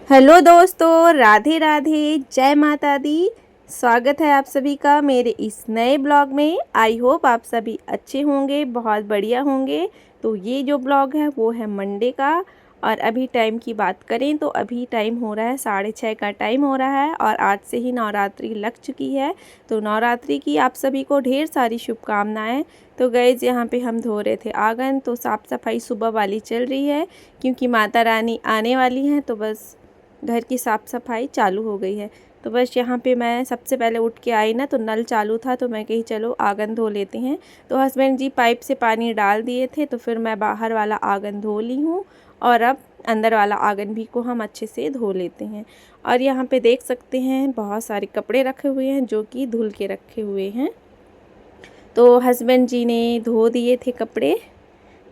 Hello दोस्तों, राधे राधे, जय माता दी। स्वागत है आप सभी का मेरे इस नए ब्लॉग में। आई होप आप सभी अच्छे होंगे, बहुत बढ़िया होंगे। तो ये जो ब्लॉग है वो है मंडे का। और अभी टाइम की बात करें तो अभी टाइम हो रहा है 6:30 का टाइम हो रहा है। और आज से ही नवरात्रि लग चुकी है, तो नवरात्रि की आप सभी को ढेर सारी शुभकामनाएं। तो गाइस, यहाँ पे हम धो रहे थे आंगन, तो साफ़ सफाई सुबह वाली चल रही है क्योंकि माता रानी आने वाली हैं, तो बस घर की साफ़ सफाई चालू हो गई है। तो बस यहाँ पे मैं सबसे पहले उठ के आई ना, तो नल चालू था, तो मैं कही चलो आंगन धो लेते हैं। तो हस्बैंड जी पाइप से पानी डाल दिए थे, तो फिर मैं बाहर वाला आंगन धो ली हूँ। और अब अंदर वाला आंगन भी को हम अच्छे से धो लेते हैं। और यहाँ पे देख सकते हैं बहुत सारे कपड़े रखे हुए हैं जो कि धुल के रखे हुए हैं। तो हस्बैंड जी ने धो दिए थे कपड़े,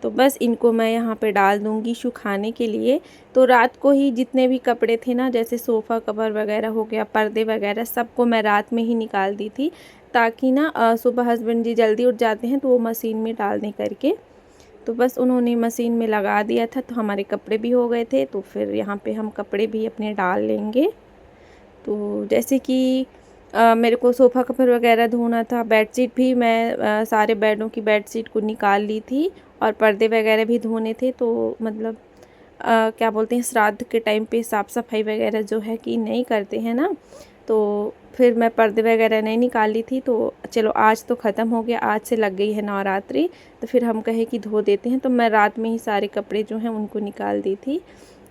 तो बस इनको मैं यहाँ पे डाल दूँगी सुखाने के लिए। तो रात को ही जितने भी कपड़े थे ना, जैसे सोफ़ा कवर वगैरह हो गया, पर्दे वगैरह, सबको मैं रात में ही निकाल दी थी, ताकि ना सुबह हस्बैंड जी जल्दी उठ जाते हैं तो वो मशीन में डाल दें करके। तो बस उन्होंने मशीन में लगा दिया था, तो हमारे कपड़े भी हो गए थे। तो फिर यहाँ पे हम कपड़े भी अपने डाल लेंगे। तो जैसे कि मेरे को सोफ़ा कवर वगैरह धोना था, बेडशीट भी मैं सारे बेडों की बेडशीट को निकाल ली थी। और पर्दे वगैरह भी धोने थे, तो मतलब क्या बोलते हैं, श्राद्ध के टाइम पे साफ़ सफाई वगैरह जो है कि नहीं करते हैं ना, तो फिर मैं पर्दे वगैरह नहीं निकाली थी। तो चलो आज तो ख़त्म हो गया, आज से लग गई है नवरात्रि, तो फिर हम कहे कि धो देते हैं। तो मैं रात में ही सारे कपड़े जो हैं उनको निकाल दी थी।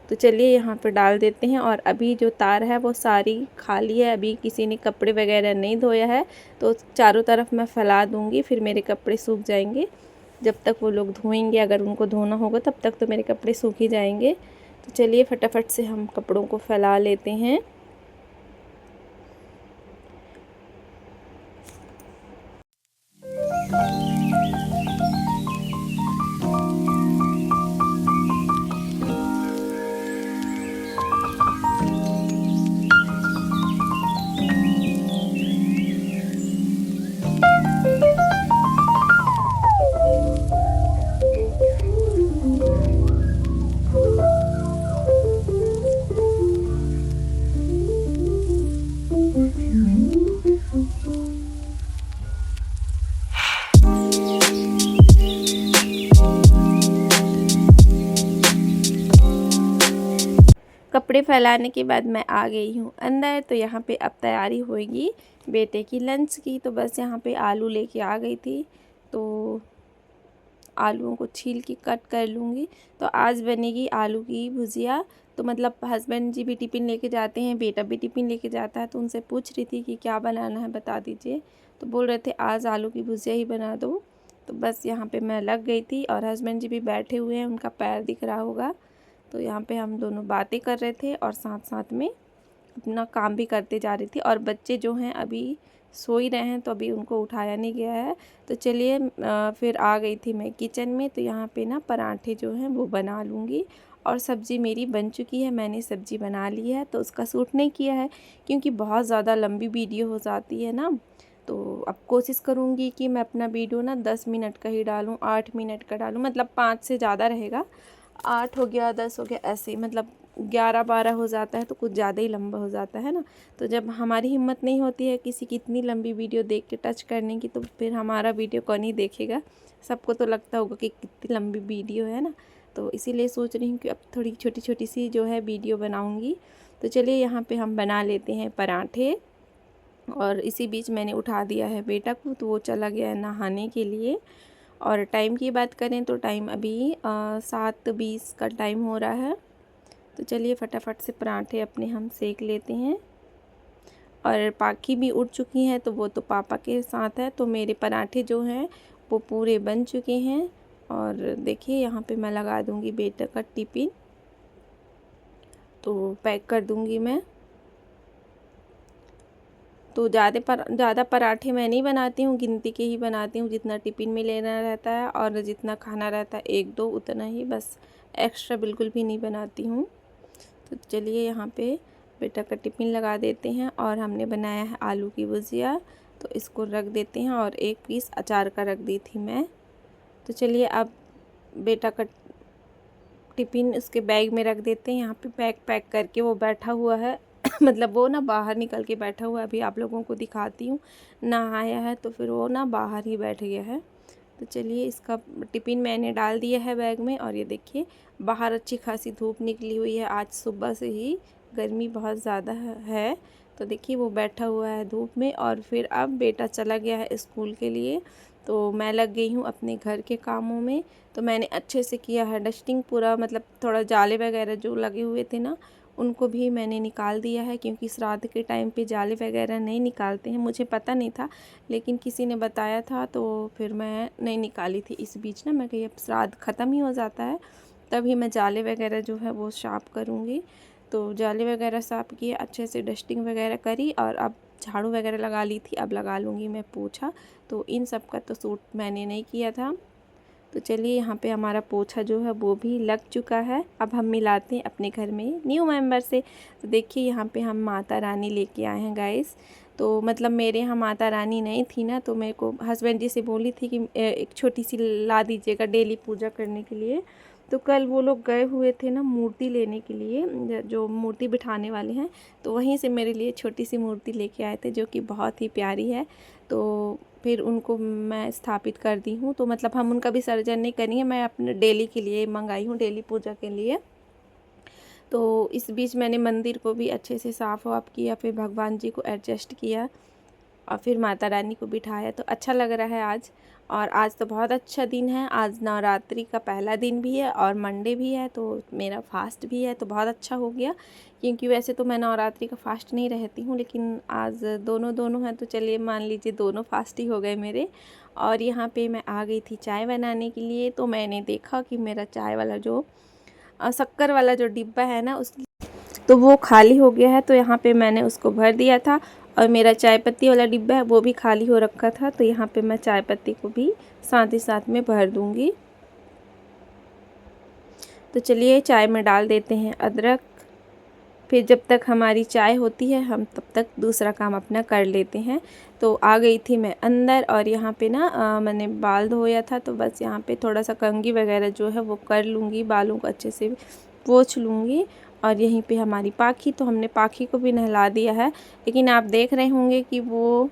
तो चलिए यहाँ पर डाल देते हैं। और अभी जो तार है वो सारी खाली है, अभी किसी ने कपड़े वगैरह नहीं धोया है, तो चारों तरफ मैं फैला दूँगी, फिर मेरे कपड़े सूख जाएंगे। जब तक वो लोग धोएंगे, अगर उनको धोना होगा तब तक तो मेरे कपड़े सूख ही जाएंगे। तो चलिए फटाफट से हम कपड़ों को फैला लेते हैं। कपड़े फैलाने के बाद मैं आ गई हूँ अंदर। तो यहाँ पे अब तैयारी होगी बेटे की लंच की। तो बस यहाँ पे आलू लेके आ गई थी, तो आलूओं को छील के कट कर लूँगी। तो आज बनेगी आलू की भुजिया। तो मतलब हस्बैंड जी भी टिफ़िन लेके जाते हैं, बेटा भी टिफ़िन लेके जाता है, तो उनसे पूछ रही थी कि क्या बनाना है बता दीजिए। तो बोल रहे थे आज आलू की भुजिया ही बना दो। तो बस यहाँ पे मैं लग गई थी, और हस्बैंड जी भी बैठे हुए हैं, उनका पैर दिख रहा होगा। तो यहाँ पे हम दोनों बातें कर रहे थे और साथ साथ में अपना काम भी करते जा रही थी। और बच्चे जो हैं अभी सो ही रहे हैं, तो अभी उनको उठाया नहीं गया है। तो चलिए फिर आ गई थी मैं किचन में। तो यहाँ पे ना पराठे जो हैं वो बना लूँगी। और सब्ज़ी मेरी बन चुकी है, मैंने सब्ज़ी बना ली है। तो उसका शूट नहीं किया है क्योंकि बहुत ज़्यादा लंबी वीडियो हो जाती है ना। तो अब कोशिश करूँगी कि मैं अपना वीडियो ना 10 मिनट का ही डालूँ, 8 मिनट का डालूँ, मतलब 5 से ज़्यादा रहेगा। 8 हो गया, 10 हो गया, ऐसे ही मतलब 11-12 हो जाता है तो कुछ ज़्यादा ही लंबा हो जाता है ना। तो जब हमारी हिम्मत नहीं होती है किसी की इतनी लंबी वीडियो देख के टच करने की, तो फिर हमारा वीडियो कौन ही देखेगा। सबको तो लगता होगा कि कितनी लंबी वीडियो है ना। तो इसीलिए सोच रही हूँ कि अब थोड़ी छोटी छोटी सी जो है वीडियो बनाऊँगी। तो चलिए यहाँ पे हम बना लेते हैं पराठे। और इसी बीच मैंने उठा दिया है बेटा को, तो वो चला गया है नहाने के लिए। और टाइम की बात करें तो टाइम अभी 7:20 का टाइम हो रहा है। तो चलिए फटाफट से पराठे अपने हम सेक लेते हैं। और पाखी भी उठ चुकी हैं, तो वो तो पापा के साथ है। तो मेरे पराठे जो हैं वो पूरे बन चुके हैं। और देखिए यहाँ पे मैं लगा दूँगी बेटा का टिफ़िन, तो पैक कर दूँगी मैं। तो ज़्यादा पराठे मैं नहीं बनाती हूँ, गिनती के ही बनाती हूँ, जितना टिफ़िन में लेना रहता है और जितना खाना रहता है 1-2 उतना ही, बस एक्स्ट्रा बिल्कुल भी नहीं बनाती हूँ। तो चलिए यहाँ पे बेटा का टिफ़िन लगा देते हैं। और हमने बनाया है आलू की भुजिया, तो इसको रख देते हैं। और एक पीस अचार का रख दी थी मैं। तो चलिए अब बेटा का टिफ़िन उसके बैग में रख देते हैं। यहाँ पे बैग पैक करके वो बैठा हुआ है मतलब वो ना बाहर निकल के बैठा हुआ है। अभी आप लोगों को दिखाती हूँ। नहाया है तो फिर वो ना बाहर ही बैठ गया है। तो चलिए इसका टिफ़िन मैंने डाल दिया है बैग में। और ये देखिए बाहर अच्छी खासी धूप निकली हुई है। आज सुबह से ही गर्मी बहुत ज़्यादा है। तो देखिए वो बैठा हुआ है धूप में। और फिर अब बेटा चला गया है स्कूल के लिए, तो मैं लग गई हूँ अपने घर के कामों में। तो मैंने अच्छे से किया है डस्टिंग पूरा, मतलब थोड़ा जाले वगैरह जो लगे हुए थे ना उनको भी मैंने निकाल दिया है, क्योंकि श्राद्ध के टाइम पे जाले वगैरह नहीं निकालते हैं। मुझे पता नहीं था, लेकिन किसी ने बताया था तो फिर मैं नहीं निकाली थी। इस बीच ना मैं कही अब श्राद्ध ख़त्म ही हो जाता है तभी मैं जाले वगैरह जो है वो साफ़ करूँगी। तो जाले वगैरह साफ़ किए, अच्छे से डस्टिंग वगैरह करी और अब झाड़ू वगैरह लगा ली थी, अब लगा लूँगी मैं पोछा। तो इन सब का तो सूट मैंने नहीं किया था। तो चलिए यहाँ पे हमारा पोछा जो है वो भी लग चुका है। अब हम मिलाते हैं अपने घर में न्यू मेंबर से। तो देखिए यहाँ पे हम माता रानी लेके आए हैं गाइस। तो मतलब मेरे यहाँ माता रानी नहीं थी ना, तो मेरे को हस्बैंड जी से बोली थी कि एक छोटी सी ला दीजिएगा डेली पूजा करने के लिए। तो कल वो लोग गए हुए थे ना मूर्ति लेने के लिए, जो मूर्ति बिठाने वाले हैं, तो वहीं से मेरे लिए छोटी सी मूर्ति लेके आए थे जो कि बहुत ही प्यारी है। तो फिर उनको मैं स्थापित कर दी हूँ। तो मतलब हम उनका विसर्जन नहीं करेंगे, मैं अपने डेली के लिए मंगाई हूँ, डेली पूजा के लिए। तो इस बीच मैंने मंदिर को भी अच्छे से साफ़ वाफ़ किया, फिर भगवान जी को एडजस्ट किया और फिर माता रानी को बिठाया। तो अच्छा लग रहा है आज। और आज तो बहुत अच्छा दिन है। आज नवरात्रि का पहला दिन भी है और मंडे भी है, तो मेरा फास्ट भी है, तो बहुत अच्छा हो गया। क्योंकि वैसे तो मैं नवरात्रि का फास्ट नहीं रहती हूँ, लेकिन आज दोनों हैं, तो चलिए मान लीजिए दोनों फास्ट ही हो गए मेरे। और यहाँ पे मैं आ गई थी चाय बनाने के लिए। तो मैंने देखा कि मेरा चाय वाला जो शक्कर वाला जो डिब्बा है ना उसकी तो वो खाली हो गया है। तो यहाँ पे मैंने उसको भर दिया था और मेरा चाय पत्ती वाला डिब्बा है वो भी खाली हो रखा था। तो यहाँ पे मैं चाय पत्ती को भी साथ ही साथ में भर दूँगी। तो चलिए चाय में डाल देते हैं अदरक। फिर जब तक हमारी चाय होती है हम तब तक दूसरा काम अपना कर लेते हैं। तो आ गई थी मैं अंदर और यहाँ पे ना मैंने बाल धोया था, तो बस यहाँ पे थोड़ा सा कंघी वगैरह जो है वो कर लूँगी, बालों को अच्छे से पोंछ लूँगी। और यहीं पे हमारी पाखी, तो हमने पाखी को भी नहला दिया है। लेकिन आप देख रहे होंगे कि वो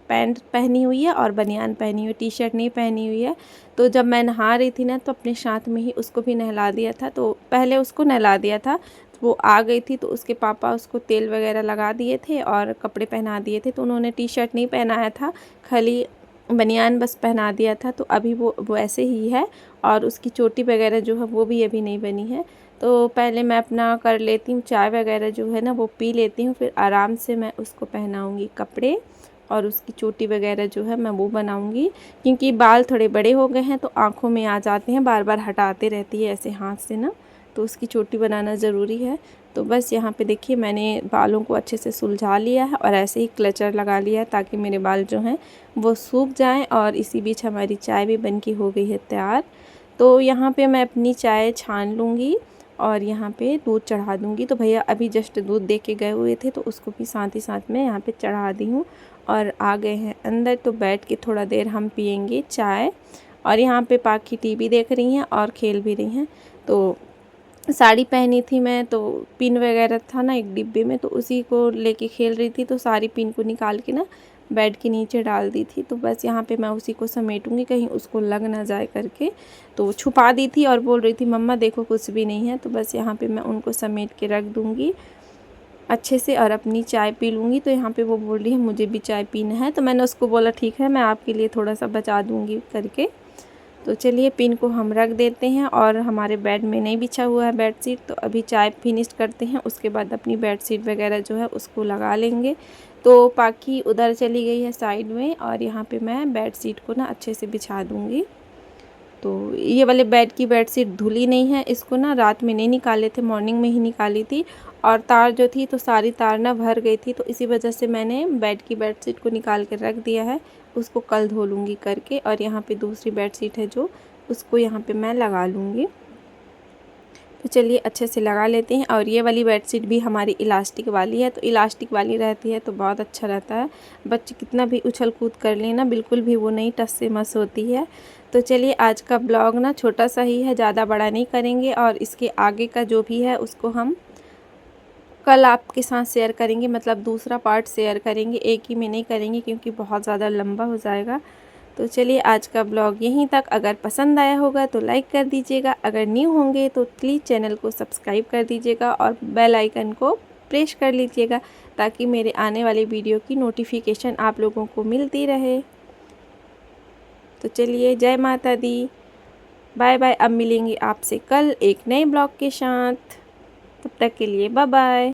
पैंट पहनी हुई है और बनियान पहनी हुई है, टी शर्ट नहीं पहनी हुई है। तो जब मैं नहा रही थी ना तो अपने साथ में ही उसको भी नहला दिया था। तो पहले उसको नहला दिया था, वो आ गई थी तो उसके पापा उसको तेल वगैरह लगा दिए थे और कपड़े पहना दिए थे। तो उन्होंने टी शर्ट नहीं पहनाया था, खाली बनियान बस पहना दिया था। तो अभी वो ऐसे ही है और उसकी चोटी वगैरह जो है वो भी अभी नहीं बनी है। तो पहले मैं अपना कर लेती हूँ, चाय वगैरह जो है ना वो पी लेती हूँ, फिर आराम से मैं उसको पहनाऊँगी कपड़े और उसकी चोटी वगैरह जो है मैं वो बनाऊँगी। क्योंकि बाल थोड़े बड़े हो गए हैं तो आँखों में आ जाते हैं, बार बार हटाते रहती है ऐसे हाथ से ना, तो उसकी चोटी बनाना ज़रूरी है। तो बस यहाँ पे देखिए मैंने बालों को अच्छे से सुलझा लिया है और ऐसे ही क्लचर लगा लिया है ताकि मेरे बाल जो हैं वो सूख जाएं। और इसी बीच हमारी चाय भी बनके हो गई है तैयार। तो यहाँ पे मैं अपनी चाय छान लूँगी और यहाँ पे दूध चढ़ा दूँगी। तो भैया अभी जस्ट दूध दे के गए हुए थे तो उसको भी साथ ही साथ में यहाँ पे चढ़ा दी हूँ और आ गए हैं अंदर। तो बैठ के थोड़ा देर हम पियेंगे चाय। और यहाँ पे पाखी टीवी देख रही हैं और खेल भी रही हैं। तो साड़ी पहनी थी मैं, तो पिन वगैरह था ना एक डिब्बे में, तो उसी को लेके खेल रही थी। तो सारी पिन को निकाल के ना बेड के नीचे डाल दी थी। तो बस यहाँ पे मैं उसी को समेटूंगी कहीं उसको लग ना जाए करके। तो छुपा दी थी और बोल रही थी मम्मा देखो कुछ भी नहीं है। तो बस यहाँ पे मैं उनको समेट के रख दूँगी अच्छे से और अपनी चाय पी लूँगी। तो यहाँ पे वो बोल रही है मुझे भी चाय पीना है। तो मैंने उसको बोला ठीक है मैं आपके लिए थोड़ा सा बचा दूँगी करके। तो चलिए पिन को हम रख देते हैं और हमारे बेड में नहीं बिछा हुआ है बेडशीट, तो अभी चाय फिनिश करते हैं, उसके बाद अपनी बेडशीट वगैरह जो है उसको लगा लेंगे। तो पाखी उधर चली गई है साइड में और यहाँ पे मैं बेडशीट को ना अच्छे से बिछा दूँगी। तो ये वाले बेड की बेडशीट धुली नहीं है, इसको ना रात में नहीं निकाले थे, मॉर्निंग में ही निकाली थी। और तार जो थी तो सारी तार ना भर गई थी, तो इसी वजह से मैंने बेड की बेडशीट को निकाल कर रख दिया है, उसको कल धो लूँगी करके। और यहाँ पे दूसरी बेडशीट है जो उसको यहाँ पे मैं लगा लूँगी। तो चलिए अच्छे से लगा लेते हैं। और ये वाली बेडशीट भी हमारी इलास्टिक वाली है, तो इलास्टिक वाली रहती है तो बहुत अच्छा रहता है। बच्चे कितना भी उछल कूद कर लें ना बिल्कुल भी वो नहीं टस से मस होती है। तो चलिए आज का ब्लॉग ना छोटा सा ही है, ज़्यादा बड़ा नहीं करेंगे और इसके आगे का जो भी है उसको हम कल आपके साथ शेयर करेंगे, मतलब दूसरा पार्ट शेयर करेंगे, एक ही में नहीं करेंगे क्योंकि बहुत ज़्यादा लंबा हो जाएगा। तो चलिए आज का ब्लॉग यहीं तक। अगर पसंद आया होगा तो लाइक कर दीजिएगा, अगर न्यू होंगे तो प्लीज़ चैनल को सब्सक्राइब कर दीजिएगा और बेल आइकन को प्रेस कर लीजिएगा ताकि मेरे आने वाली वीडियो की नोटिफिकेशन आप लोगों को मिलती रहे। तो चलिए जय माता दी, बाय बाय। अब मिलेंगे आपसे कल एक नए ब्लॉग के साथ, तब तक के लिए बाय बाय।